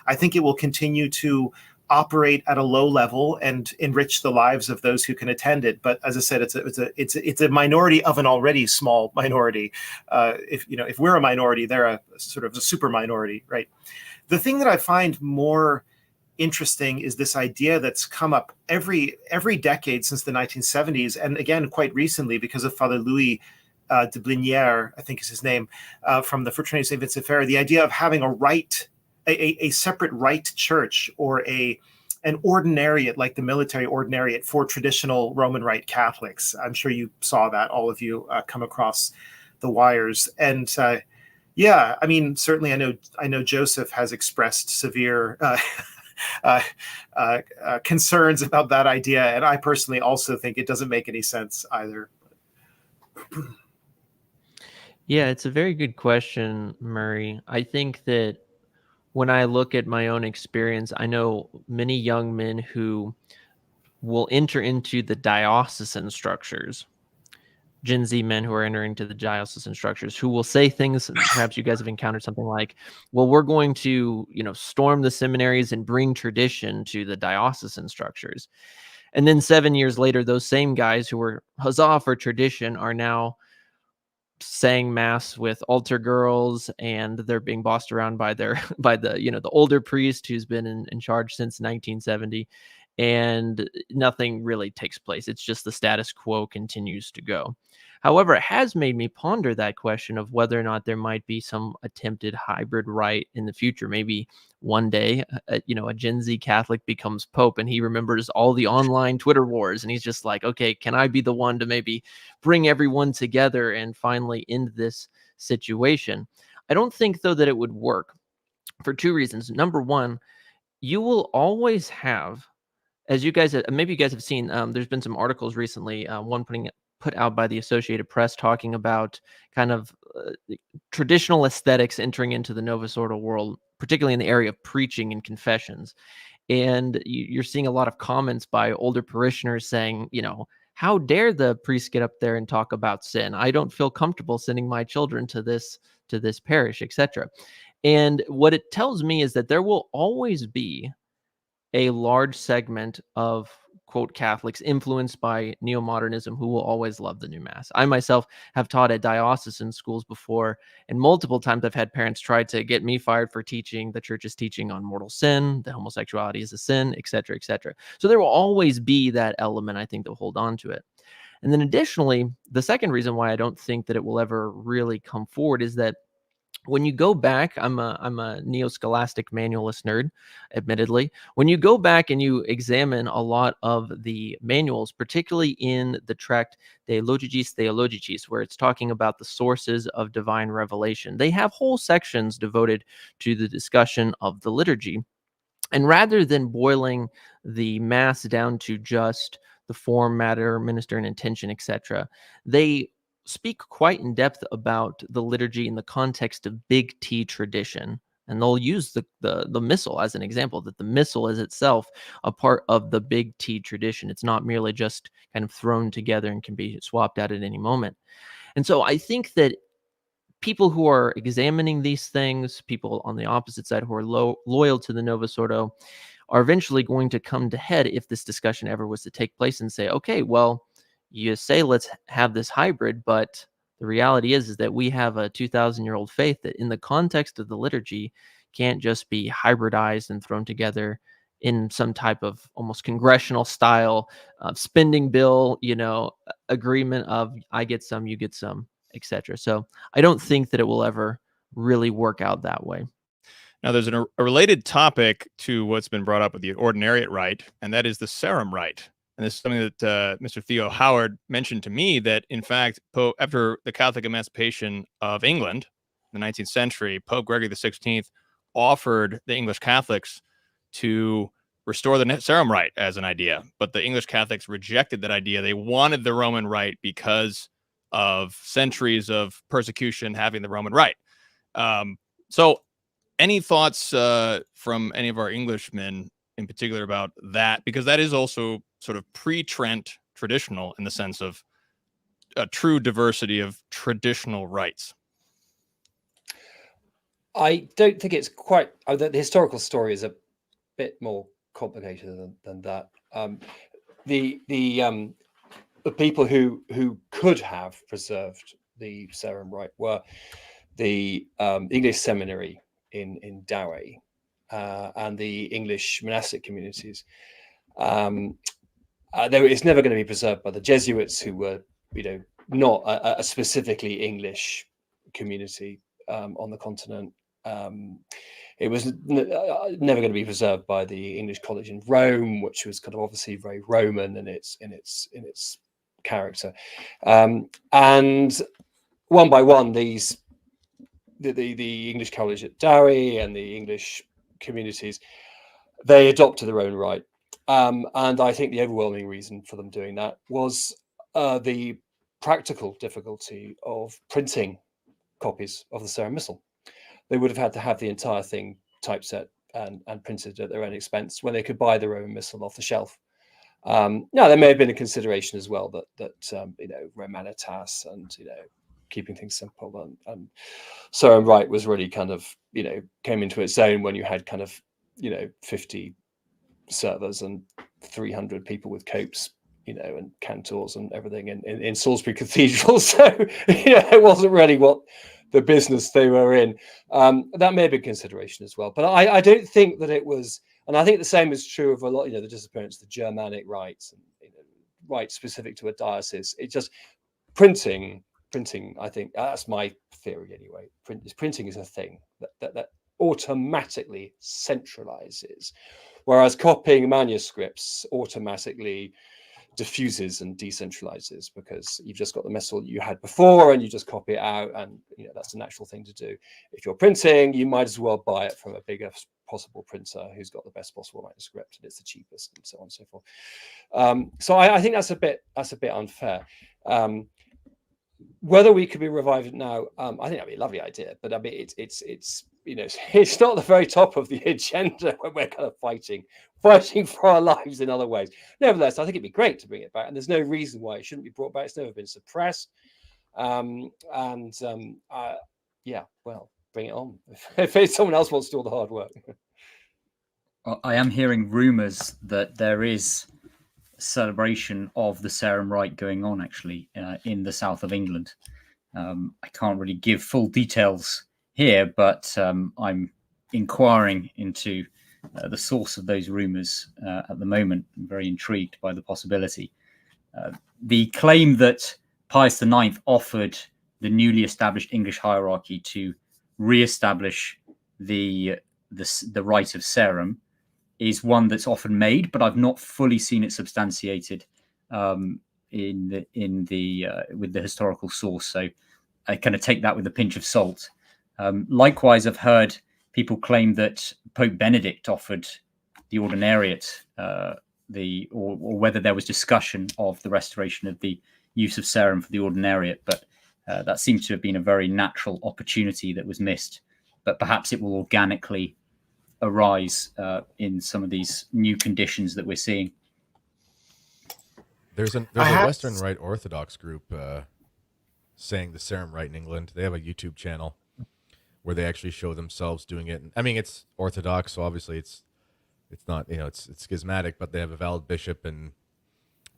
I think it will continue to operate at a low level and enrich the lives of those who can attend it. But as I said, it's a minority of an already small minority. If we're a minority, they're a sort of a super minority, right? The thing that I find more interesting is this idea that's come up every decade since the 1970s, and again quite recently because of Father Louis de Blinière, I think is his name, from the Fraternity St. Vincent Ferrer, the idea of having a rite, a separate rite church, or an ordinariate, like the military ordinariate for traditional Roman Rite Catholics. I'm sure you saw that, all of you come across the wires. And yeah, I mean, certainly I know Joseph has expressed severe concerns about that idea, and I personally also think it doesn't make any sense either. Yeah, it's a very good question, Murray. I think that when I look at my own experience, I know many young men who will enter into the diocesan structures, Gen Z men who are entering into the diocesan structures, who will say things, perhaps you guys have encountered something like, well, we're going to, storm the seminaries and bring tradition to the diocesan structures. And then 7 years later, those same guys who were huzzah for tradition are now saying mass with altar girls, and they're being bossed around by the the older priest who's been in charge since 1970, and nothing really takes place. It's just the status quo continues to go. However, it has made me ponder that question of whether or not there might be some attempted hybrid rite in the future. Maybe one day, a Gen Z Catholic becomes Pope, and he remembers all the online Twitter wars, and he's just like, okay, can I be the one to maybe bring everyone together and finally end this situation? I don't think, though, that it would work for two reasons. Number one, you will always have, as you guys, maybe you guys have seen, there's been some articles recently, one put out by the Associated Press talking about kind of traditional aesthetics entering into the Novus Ordo world, particularly in the area of preaching and confessions. And you're seeing a lot of comments by older parishioners saying, how dare the priest get up there and talk about sin? I don't feel comfortable sending my children to this parish, etc. And what it tells me is that there will always be a large segment of quote Catholics influenced by neo-modernism who will always love the new mass. I myself have taught at diocesan schools before, and multiple times I've had parents try to get me fired for teaching the church's teaching on mortal sin, that homosexuality is a sin, etc., etc. So there will always be that element, I think, that will hold on to it. And then additionally, the second reason why I don't think that it will ever really come forward is that when you go back, I'm a neo-scholastic manualist nerd, admittedly. When you go back and you examine a lot of the manuals, particularly in the tract De Logis Theologicis, where it's talking about the sources of divine revelation, they have whole sections devoted to the discussion of the liturgy. And rather than boiling the mass down to just the form, matter, minister, and intention, etc., they speak quite in depth about the liturgy in the context of big T tradition. And they'll use the missal as an example, that the missal is itself a part of the big T tradition. It's not merely just kind of thrown together and can be swapped out at any moment. And so I think that people who are examining these things, people on the opposite side who are loyal to the Novus Ordo, are eventually going to come to head if this discussion ever was to take place and say, okay, well, you say let's have this hybrid, but the reality is that we have a 2,000-year-old faith that in the context of the liturgy can't just be hybridized and thrown together in some type of almost congressional style spending bill, agreement of I get some, you get some, etc. So I don't think that it will ever really work out that way. Now, there's a related topic to what's been brought up with the ordinariate rite, and that is the Sarum rite. And this is something that Mr. Theo Howard mentioned to me, that, in fact, after the Catholic emancipation of England in the 19th century, Pope Gregory XVI offered the English Catholics to restore the Sarum rite as an idea. But the English Catholics rejected that idea. They wanted the Roman rite because of centuries of persecution having the Roman rite. So any thoughts from any of our Englishmen in particular about that? Because that is also sort of pre-Trent traditional in the sense of a true diversity of traditional rites. I don't think it's quite. The historical story is a bit more complicated than that. The people who could have preserved the Sarum rite were the English seminary in Douay and the English monastic communities. It's never going to be preserved by the Jesuits, who were, not a specifically English community on the continent. It was never going to be preserved by the English College in Rome, which was kind of obviously very Roman in its character. And one by one, the English College at Douay and the English communities, they adopted their own rite. And I think the overwhelming reason for them doing that was the practical difficulty of printing copies of the Sarum Missal. They would have had to have the entire thing typeset and printed at their own expense when they could buy their own missal off the shelf. Now, there may have been a consideration as well that Romanitas and keeping things simple and Sarum rite was really kind of came into its own when you had kind of 50 servers and 300 people with copes, and cantors and everything in Salisbury Cathedral. So it wasn't really what the business they were in. That may have been consideration as well, but I don't think that it was. And I think the same is true of a lot, the disappearance of the Germanic rites and rites specific to a diocese. It just printing. I think that's my theory anyway. Printing is a thing that automatically centralizes, whereas copying manuscripts automatically diffuses and decentralizes, because you've just got the missal you had before and you just copy it out, and that's the natural thing to do. If you're printing, you might as well buy it from a bigger possible printer who's got the best possible manuscript, and it's the cheapest, and so on and so forth. So I think that's a bit unfair. Whether we could be revived now, I think that'd be a lovely idea, but I mean it's not the very top of the agenda when we're kind of fighting for our lives in other ways. Nevertheless, I think it'd be great to bring it back, and there's no reason why it shouldn't be brought back. It's never been suppressed, well, bring it on if someone else wants to do all the hard work. I am hearing rumours that there is celebration of the Sarum rite going on actually in the south of England. I can't really give full details here, but I'm inquiring into the source of those rumours at the moment. I'm very intrigued by the possibility. The claim that Pius IX offered the newly established English hierarchy to re-establish the rite of Sarum is one that's often made, but I've not fully seen it substantiated with the historical source. So I kind of take that with a pinch of salt. Likewise, I've heard people claim that Pope Benedict offered the ordinariate, or whether there was discussion of the restoration of the use of Sarum for the ordinariate, but that seems to have been a very natural opportunity that was missed. But perhaps it will organically arise in some of these new conditions that we're seeing. There's a Western Rite Orthodox group saying the Sarum rite in England. They have a YouTube channel where they actually show themselves doing it. I mean, it's Orthodox, so obviously it's It's not, it's schismatic, but they have a valid bishop and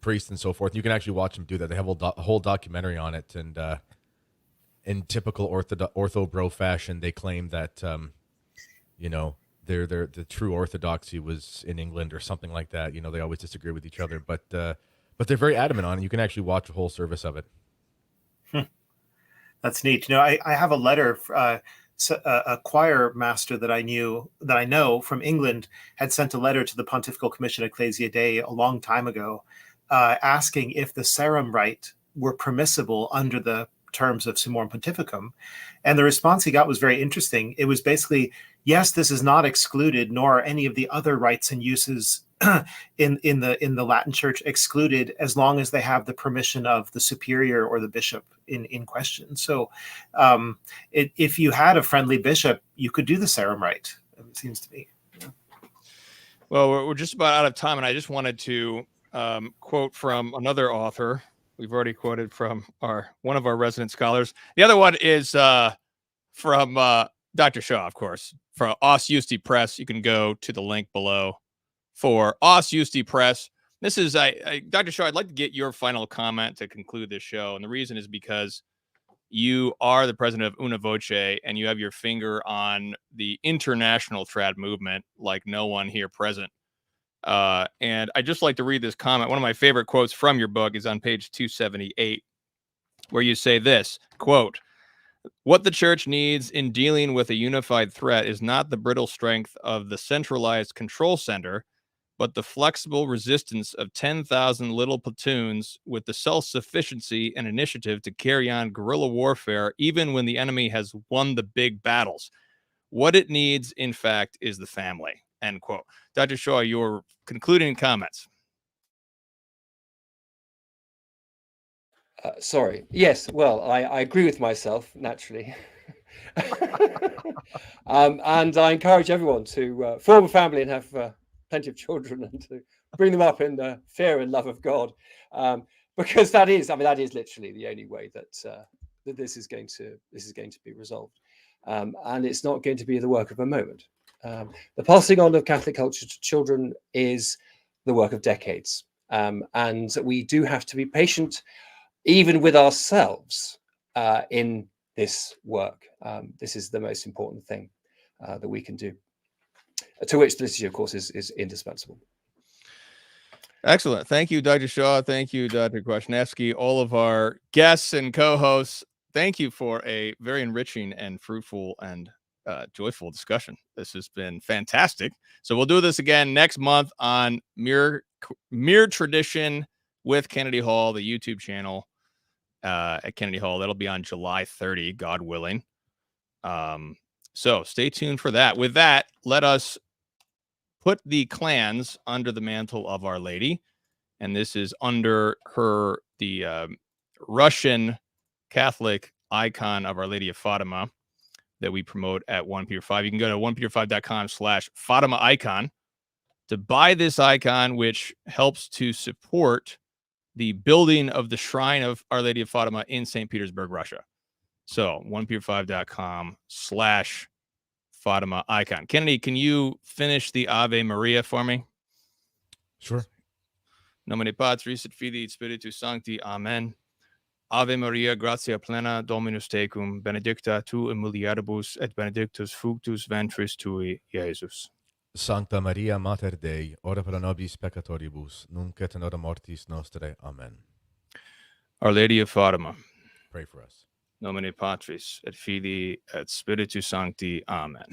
priest and so forth. You can actually watch them do that. They have a whole documentary on it, and in typical ortho bro fashion, they claim that the true orthodoxy was in England or something like that. They always disagree with each other, but they're very adamant on it. You can actually watch a whole service of it. That's neat. I have a letter. A choir master that I know from England had sent a letter to the Pontifical Commission Ecclesia Dei a long time ago, asking if the Sarum rite were permissible under the terms of Summorum Pontificum, and the response he got was very interesting. It was basically, yes, this is not excluded, nor are any of the other rites and uses in the Latin Church excluded, as long as they have the permission of the superior or the bishop in question. So if you had a friendly bishop, you could do the Sarum rite, it seems to me. Yeah. Well, we're just about out of time, and I just wanted to quote from another author. We've already quoted from one of our resident scholars. The other one is from Dr. Shaw, of course, from Os Justi Press. You can go to the link below for Os Justi Press. This is Dr. Shaw. I'd like to get your final comment to conclude this show, and the reason is because you are the president of Una Voce, and you have your finger on the international trad movement like no one here present. And I just like to read this comment. One of my favorite quotes from your book is on page 278, where you say this, quote, "What the church needs in dealing with a unified threat is not the brittle strength of the centralized control center, but the flexible resistance of 10,000 little platoons with the self-sufficiency and initiative to carry on guerrilla warfare, even when the enemy has won the big battles. What it needs, in fact, is the family." End quote. Dr. Shaw, your concluding comments. Sorry. Yes. Well, I agree with myself, naturally. And I encourage everyone to form a family and have plenty of children, and to bring them up in the fear and love of God, because that is literally the only way that this is going to be resolved, and it's not going to be the work of a moment. The passing on of Catholic culture to children is the work of decades, and we do have to be patient, even with ourselves, in this work. This is the most important thing that we can do, to which the liturgy, of course, is indispensable. Excellent. Thank you, Dr. Shaw. Thank you, Dr. Kwasniewski, all of our guests and co-hosts. Thank you for a very enriching and fruitful and joyful discussion. This has been fantastic. So we'll do this again next month on Mere Tradition with Kennedy Hall, the YouTube channel at Kennedy Hall. That'll be on July 30, God willing. So stay tuned for that. With that, let us put the clans under the mantle of Our Lady. And this is under the Russian Catholic icon of Our Lady of Fatima that we promote at 1 Peter 5. You can go to 1peter5.com/Fatima icon to buy this icon, which helps to support the building of the shrine of Our Lady of Fatima in St. Petersburg, Russia. So 1peter5.com/Fatima icon. Kennedy, can you finish the Ave Maria for me? Sure. Nomine Patris et Filii et Spiritus Sancti. Amen. Ave Maria, gratia plena, Dominus tecum, benedicta tu in mulieribus, et benedictus fructus ventris tui, Iesus. Sancta Maria, Mater Dei, ora pro nobis peccatoribus, nunc et in hora mortis nostrae. Amen. Our Lady of Fatima, pray for us. Nomine Patris et Filii et Spiritus Sancti. Amen.